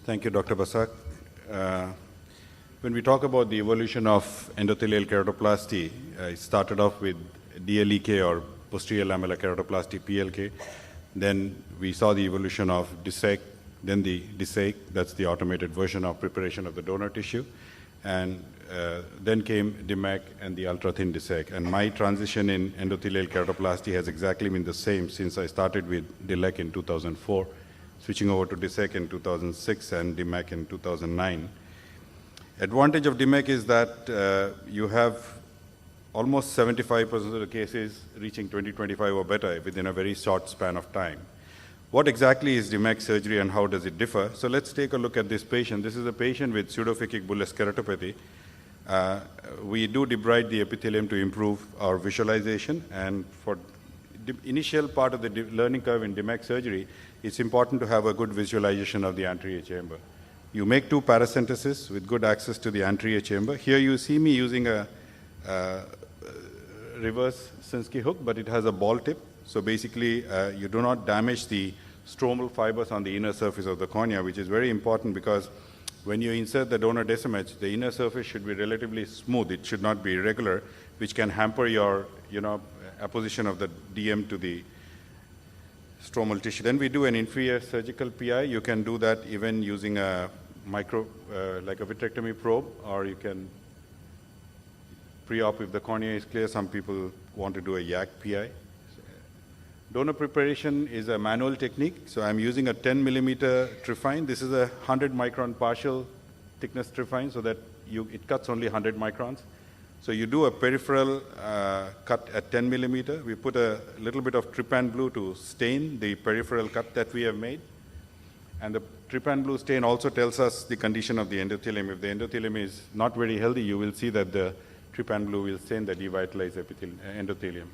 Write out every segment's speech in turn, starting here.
Thank you, Dr. Basak. When we talk about the evolution of endothelial keratoplasty, it started off with DLEK or posterior lamellar keratoplasty, PLK. Then we saw the evolution of DISSEC, then the DISSEC, that's the automated version of preparation of the donor tissue. And then came Damac and the ultra-thin DISSEC. And my transition in endothelial keratoplasty has exactly been the same since I started with DILEC in 2004, switching over to DISSEC in 2006 and Damac in 2009. Advantage of Damac is that you have almost 75% of the cases reaching 2025 or better within a very short span of time. What exactly is Damac surgery and how does it differ? So let's take a look at this patient. This is a patient with pseudophakic bullous keratopathy. We do debride the epithelium to improve our visualization, and for the initial part of the learning curve in Damac surgery, it's important to have a good visualization of the anterior chamber. You make two paracenteses with good access to the anterior chamber. Here you see me using a reverse Sinskey hook, but it has a ball tip. So basically, you do not damage the stromal fibers on the inner surface of the cornea, which is very important because when you insert the donor decimets, the inner surface should be relatively smooth. It should not be irregular, which can hamper your, apposition of the DM to the stromal tissue. Then we do an inferior surgical PI. You can do that even using a micro, like a vitrectomy probe, or you can pre-op if the cornea is clear. Some people want to do a YAC PI. Donor preparation is a manual technique. So I'm using a 10 millimeter trephine. This is a 100 micron partial thickness trephine so that it cuts only 100 microns. So you do a peripheral cut at 10 millimeter. We put a little bit of trypan blue to stain the peripheral cut that we have made. And the trypan blue stain also tells us the condition of the endothelium. If the endothelium is not very healthy, you will see that the trypan blue will stain the devitalized endothelium.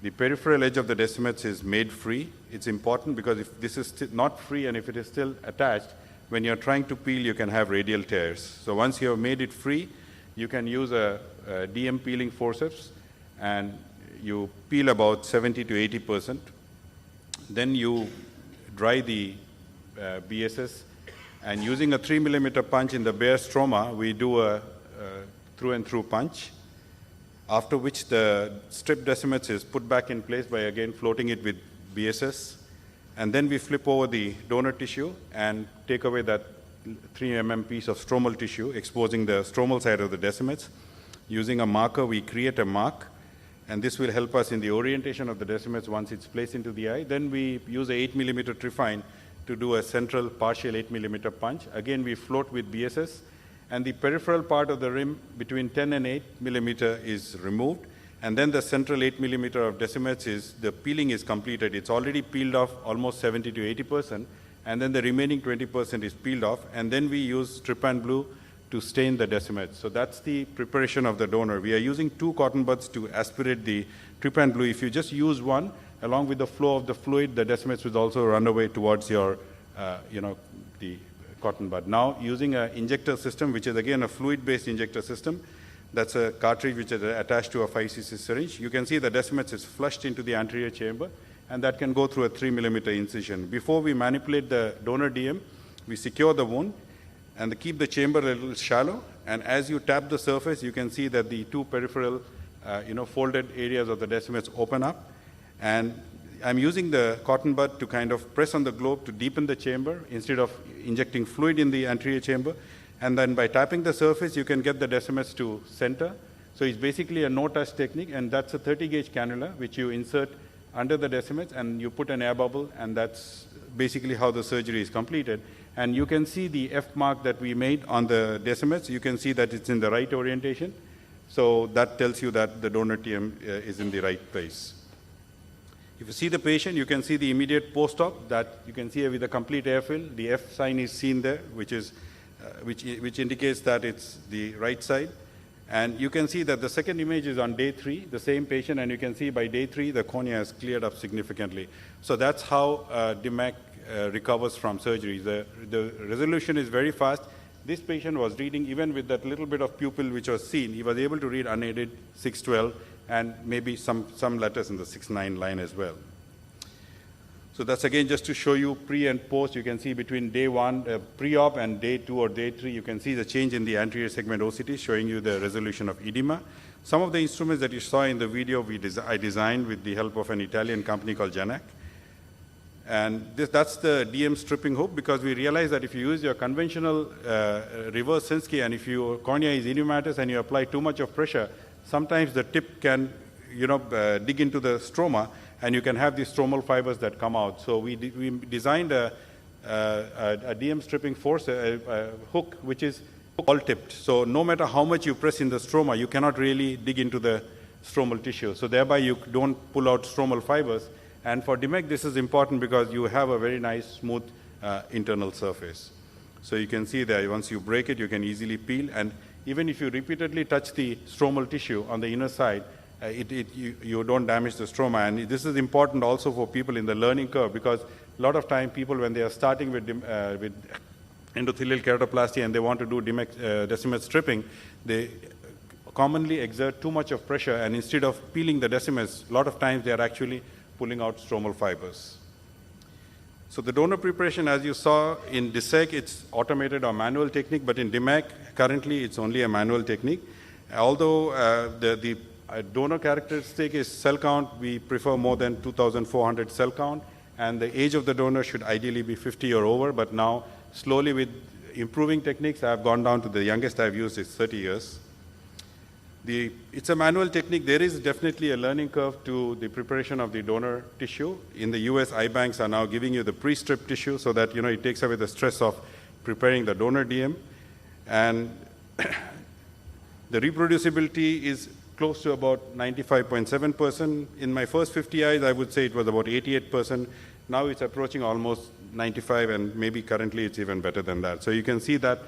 The peripheral edge of the decimets is made free. It's important because if this is not free and if it is still attached, when you're trying to peel, you can have radial tears. So once you have made it free, you can use a DM peeling forceps and you peel about 70 to 80%. Then you dry the BSS, and using a 3 millimeter punch in the bare stroma, we do a through and through punch, after which the strip decimets is put back in place by again floating it with BSS. And then we flip over the donor tissue and take away that 3 mm piece of stromal tissue, exposing the stromal side of the decimets. Using a marker, we create a mark, and this will help us in the orientation of the decimets once it's placed into the eye. Then we use a 8 millimeter trephine to do a central partial 8 millimeter punch. Again, we float with BSS, and the peripheral part of the rim between 10 and 8 millimeter is removed. And then the central 8 millimeter of decimets the peeling is completed. It's already peeled off almost 70 to 80%, and then the remaining 20% is peeled off, and then we use trypan blue to stain the decimets. So that's the preparation of the donor. We are using 2 cotton buds to aspirate the trypan blue. If you just use one, along with the flow of the fluid, the decimets will also run away towards your, the cotton bud. Now, using an injector system, which is again a fluid-based injector system, that's a cartridge which is attached to a 5cc syringe. You can see the decimets is flushed into the anterior chamber, and that can go through a 3 millimeter incision. Before we manipulate the donor DM, we secure the wound and keep the chamber a little shallow. And as you tap the surface, you can see that the 2 peripheral, folded areas of the decimets open up. And I'm using the cotton bud to kind of press on the globe to deepen the chamber instead of injecting fluid in the anterior chamber. And then by tapping the surface, you can get the decimets to center. So it's basically a no-touch technique, and that's a 30-gauge cannula, which you insert under the decimets, and you put an air bubble, and that's basically how the surgery is completed. And you can see the F mark that we made on the decimets. You can see that it's in the right orientation. So that tells you that the donor TM is in the right place. If you see the patient, you can see the immediate post-op that you can see with a complete air fill. The F sign is seen there, which indicates that it's the right side. And you can see that the second image is on day 3, the same patient, and you can see by day 3, the cornea has cleared up significantly. So that's how Damac recovers from surgery. The resolution is very fast. This patient was reading, even with that little bit of pupil which was seen, he was able to read unaided 612 and maybe some letters in the 6-9 line as well. So that's again just to show you pre and post. You can see between day 1, pre-op, and day 2 or day 3, you can see the change in the anterior segment OCT, showing you the resolution of edema. Some of the instruments that you saw in the video, I designed with the help of an Italian company called Damac. And that's the DM stripping hook, because we realized that if you use your conventional reverse Sinski, and if your cornea is idiomatous and you apply too much of pressure, sometimes the tip can dig into the stroma, and you can have these stromal fibers that come out. So we designed a DM stripping force, hook, which is ball-tipped. So no matter how much you press in the stroma, you cannot really dig into the stromal tissue. So thereby you don't pull out stromal fibers. And for Damac, this is important because you have a very nice, smooth internal surface. So you can see that once you break it, you can easily peel. And even if you repeatedly touch the stromal tissue on the inner side, you don't damage the stroma. And this is important also for people in the learning curve, because a lot of time people, when they are starting with endothelial keratoplasty and they want to do Descemet stripping, they commonly exert too much of pressure, and instead of peeling the Descemets, a lot of times they are actually pulling out stromal fibers. So the donor preparation, as you saw in DSEC, it's automated or manual technique, but in Damac, currently it's only a manual technique. Although the donor characteristic is cell count, we prefer more than 2,400 cell count, and the age of the donor should ideally be 50 or over, but now slowly with improving techniques, I've gone down to the youngest I've used is 30 years. It's a manual technique. There is definitely a learning curve to the preparation of the donor tissue. In the US, eye banks are now giving you the pre-stripped tissue so that it takes away the stress of preparing the donor DM. And the reproducibility is close to about 95.7%. In my first 50 eyes, I would say it was about 88%. Now it's approaching almost 95, and maybe currently it's even better than that. So you can see that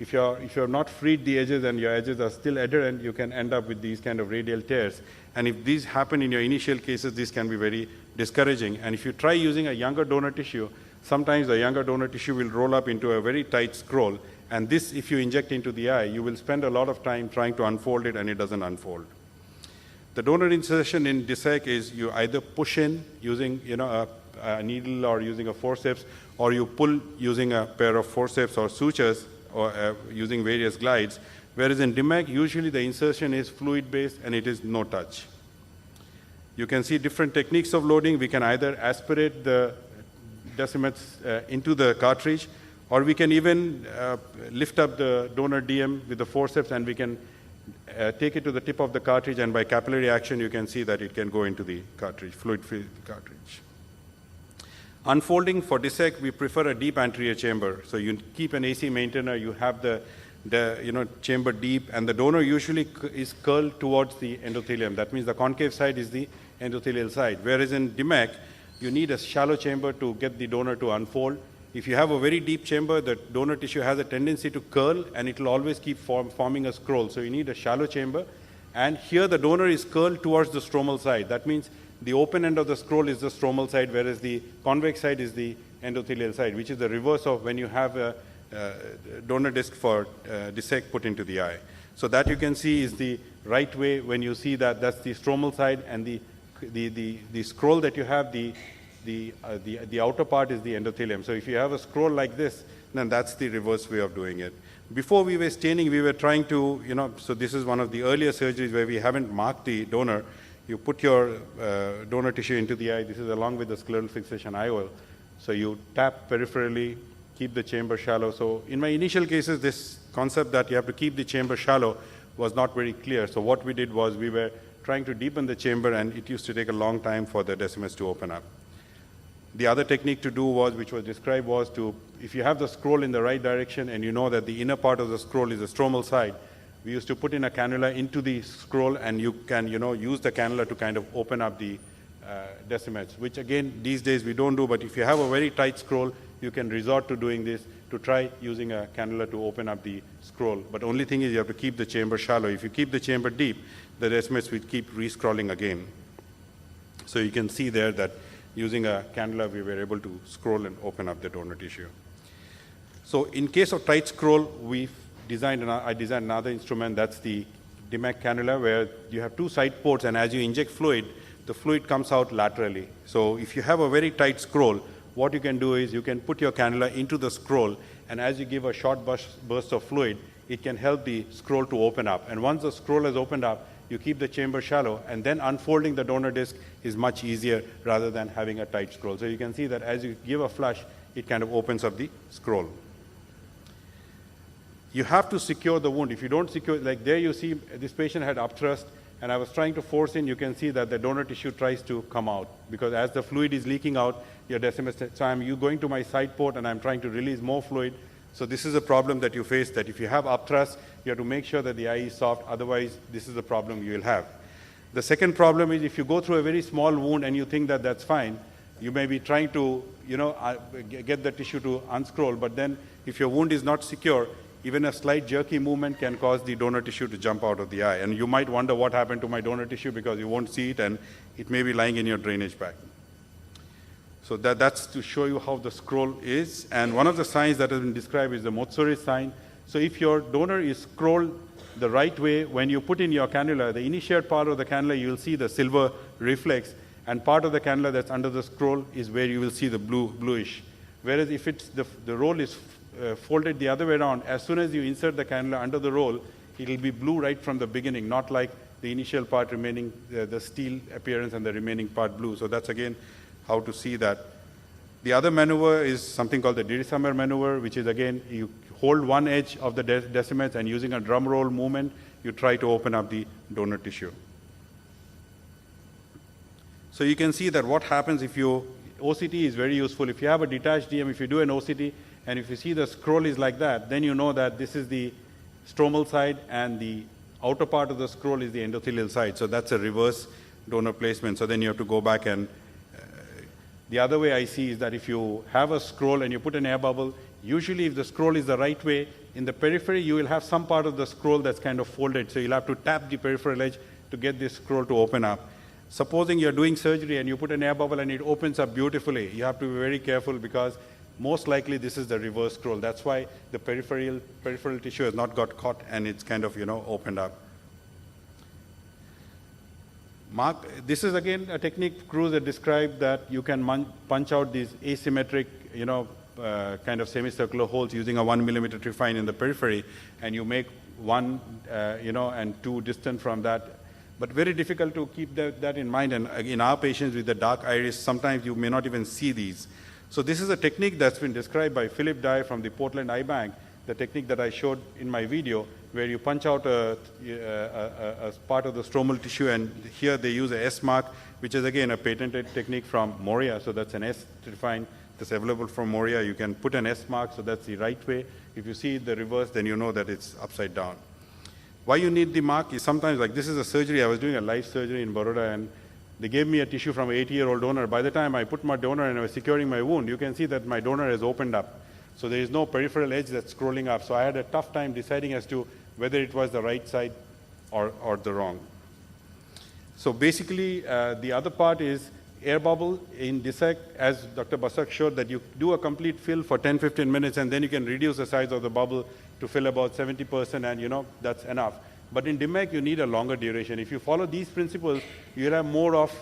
if you're not freed the edges and your edges are still adherent, you can end up with these kind of radial tears. And if these happen in your initial cases, this can be very discouraging. And if you try using a younger donor tissue, sometimes the younger donor tissue will roll up into a very tight scroll. And this, if you inject into the eye, you will spend a lot of time trying to unfold it, and it doesn't unfold. The donor insertion in DSEC is you either push in using a needle or using a forceps, or you pull using a pair of forceps or sutures, or using various glides, whereas in Damac, usually the insertion is fluid-based and it is no touch. You can see different techniques of loading. We can either aspirate the Descemets into the cartridge, or we can even lift up the donor DM with the forceps, and we can take it to the tip of the cartridge, and by capillary action, you can see that it can go into the cartridge, fluid-free cartridge. Unfolding for DSEC, we prefer a deep anterior chamber. So you keep an AC maintainer, you have the chamber deep, and the donor usually is curled towards the endothelium. That means the concave side is the endothelial side. Whereas in Damac, you need a shallow chamber to get the donor to unfold. If you have a very deep chamber, the donor tissue has a tendency to curl, and it will always keep forming a scroll. So you need a shallow chamber. And here the donor is curled towards the stromal side. That means the open end of the scroll is the stromal side, whereas the convex side is the endothelial side, which is the reverse of when you have a donor disc for DSEC put into the eye. So that you can see is the right way when you see that that's the stromal side, and the scroll that you have, the outer part is the endothelium. So if you have a scroll like this, then that's the reverse way of doing it. Before we were staining, we were trying to, so this is one of the earlier surgeries where we haven't marked the donor. You put your donor tissue into the eye. This is along with the scleral fixation IOL. So you tap peripherally, keep the chamber shallow. So in my initial cases, this concept that you have to keep the chamber shallow was not very clear. So what we did was we were trying to deepen the chamber, and it used to take a long time for the Descemets to open up. The other technique to do was, which was described, was to, if you have the scroll in the right direction and you know that the inner part of the scroll is the stromal side, we used to put in a cannula into the scroll, and you can, use the cannula to kind of open up the Descemets, which again, these days we don't do, but if you have a very tight scroll, you can resort to doing this, to try using a cannula to open up the scroll. But only thing is you have to keep the chamber shallow. If you keep the chamber deep, the Descemets will keep re-scrolling again. So you can see there that using a cannula, we were able to scroll and open up the donor tissue. So in case of tight scroll, I designed another instrument, that's the Damac cannula, where you have two side ports, and as you inject fluid, the fluid comes out laterally. So if you have a very tight scroll, what you can do is you can put your cannula into the scroll, and as you give a short burst of fluid, it can help the scroll to open up. And once the scroll has opened up, you keep the chamber shallow, and then unfolding the donor disc is much easier rather than having a tight scroll. So you can see that as you give a flush, it kind of opens up the scroll. You have to secure the wound. If you don't secure, like there you see this patient had upthrust, and I was trying to force in, you can see that the donor tissue tries to come out, because as the fluid is leaking out, your decimus, so I'm going to my side port and I'm trying to release more fluid. So this is a problem that you face, that if you have upthrust, you have to make sure that the eye is soft, otherwise this is the problem you will have. The second problem is if you go through a very small wound and you think that that's fine, you may be trying to, get the tissue to unscroll, but then if your wound is not secure, even a slight jerky movement can cause the donor tissue to jump out of the eye. And you might wonder what happened to my donor tissue, because you won't see it and it may be lying in your drainage bag. So that's to show you how the scroll is. And one of the signs that has been described is the Matsuri sign. So if your donor is scrolled the right way, when you put in your cannula, the initiate part of the cannula, you will see the silver reflex, and part of the cannula that's under the scroll is where you will see the bluish. Whereas if it's the roll is folded the other way around, as soon as you insert the cannula under the roll, it will be blue right from the beginning, not like the initial part remaining the steel appearance and the remaining part blue. So that's again how to see that. The other maneuver is something called the Dirisamer maneuver, which is again, you hold one edge of the decimus and using a drum roll movement, you try to open up the donor tissue. So you can see that what happens if OCT is very useful. If you have a detached DM, if you do an OCT, and if you see the scroll is like that, then you know that this is the stromal side and the outer part of the scroll is the endothelial side. So that's a reverse donor placement. So then you have to go back, and the other way I see is that if you have a scroll and you put an air bubble, usually if the scroll is the right way, in the periphery you will have some part of the scroll that's kind of folded. So you'll have to tap the peripheral edge to get this scroll to open up. Supposing you're doing surgery and you put an air bubble and it opens up beautifully, you have to be very careful, because most likely this is the reverse scroll. That's why the peripheral tissue has not got caught and it's kind of, opened up. This is again a technique Cruz had described, that you can punch out these asymmetric, kind of semicircular holes using a 1 millimeter trephine in the periphery, and you make one, and two distant from that. But very difficult to keep that in mind. And in our patients with the dark iris, sometimes you may not even see these. So this is a technique that's been described by Philip Dye from the Portland Eye Bank, the technique that I showed in my video, where you punch out a part of the stromal tissue, and here they use a S mark, which is again a patented technique from Moria. So that's an S trephine that's available from Moria. You can put an S mark, so that's the right way. If you see the reverse, then you know that it's upside down. Why you need the mark is sometimes, like this is a surgery, I was doing a live surgery in Baroda, and they gave me a tissue from an 80-year-old donor. By the time I put my donor and I was securing my wound, you can see that my donor has opened up. So there is no peripheral edge that's scrolling up. So I had a tough time deciding as to whether it was the right side or the wrong. So basically, the other part is air bubble in dissect, as Dr. Basak showed, that you do a complete fill for 10-15 minutes, and then you can reduce the size of the bubble to fill about 70%, and that's enough. But in Damac, you need a longer duration. If you follow these principles, you'll have more of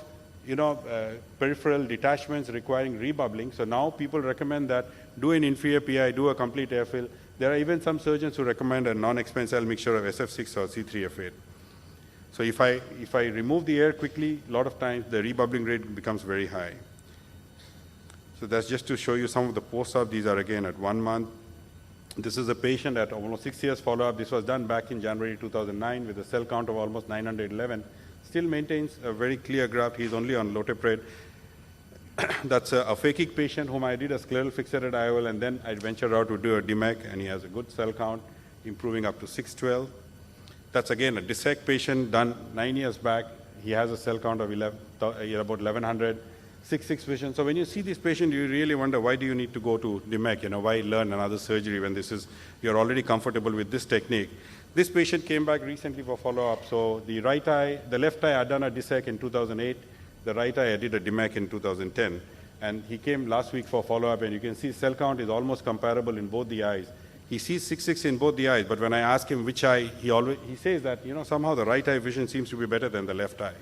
peripheral detachments requiring rebubbling. So now people recommend that do an inferior PI, do a complete air fill. There are even some surgeons who recommend a non-expansile mixture of SF6 or C3F8. So if I remove the air quickly, a lot of times the rebubbling rate becomes very high. So that's just to show you some of the post-op. These are again at 1 month. This is a patient at almost 6 years follow-up. This was done back in January 2009 with a cell count of almost 911. Still maintains a very clear graft. He's only on Lotepred. That's a phakic patient whom I did a scleral fixated IOL, and then I ventured out to do a Damac, and he has a good cell count, improving up to 612. That's again a dissect patient done 9 years back. He has a cell count of about 1100, 6 vision. So when you see this patient, you really wonder, why do you need to go to Damac? Why learn another surgery when you're already comfortable with this technique? This patient came back recently for follow-up. So the left eye, I done a dissect in 2008. The right eye, I did a Damac in 2010. And he came last week for follow-up, and you can see cell count is almost comparable in both the eyes. He sees 6.6 in both the eyes, but when I ask him which eye, he says that, somehow the right eye vision seems to be better than the left eye.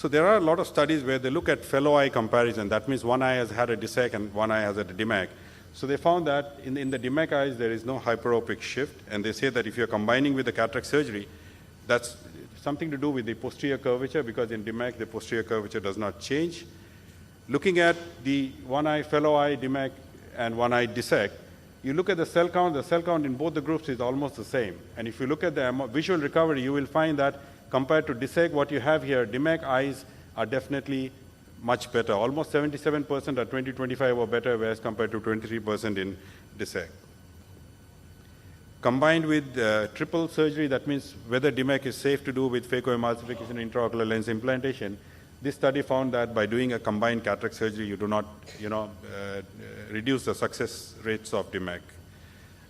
So there are a lot of studies where they look at fellow eye comparison. That means one eye has had a DSEC and one eye has had a Damac. So they found that in the Damac eyes, there is no hyperopic shift. And they say that if you're combining with the cataract surgery, that's something to do with the posterior curvature, because in Damac, the posterior curvature does not change. Looking at the one eye fellow eye Damac and one eye DSEC, you look at the cell count in both the groups is almost the same. And if you look at the visual recovery, you will find that compared to DSEC, what you have here, Damac eyes are definitely much better. Almost 77% or 20-25 or better, whereas compared to 23% in DSEC. Combined with triple surgery, that means whether Damac is safe to do with phacoemulsification intraocular lens implantation. This study found that by doing a combined cataract surgery, you do not, reduce the success rates of Damac.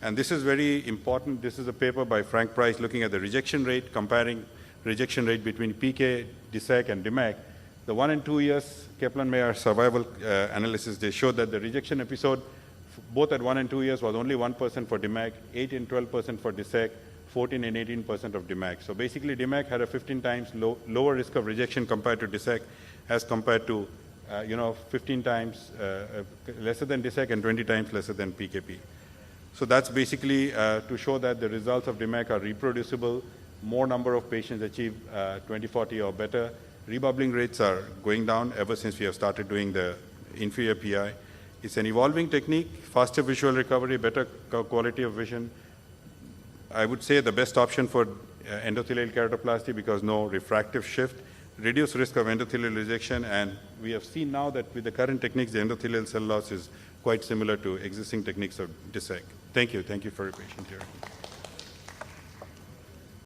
And this is very important. This is a paper by Frank Price looking at the rejection rate, comparing rejection rate between PK, DSEC, and Damac. The 1 and 2 years Kaplan-Meier survival analysis, they showed that the rejection episode, both at 1 and 2 years, was only 1% for Damac, 8 and 12% for DSEC, 14 and 18% of Damac. So basically, Damac had a 15 times lower risk of rejection compared to DSEC, as compared to 15 times lesser than DSEC and 20 times lesser than PKP. So that's basically to show that the results of Damac are reproducible. More number of patients achieve 20/40 or better. Rebubbling rates are going down ever since we have started doing the inferior PI. It's an evolving technique, faster visual recovery, better quality of vision. I would say the best option for endothelial keratoplasty because no refractive shift, reduced risk of endothelial rejection, and we have seen now that with the current techniques, the endothelial cell loss is quite similar to existing techniques of DSEC. Thank you for your patience here.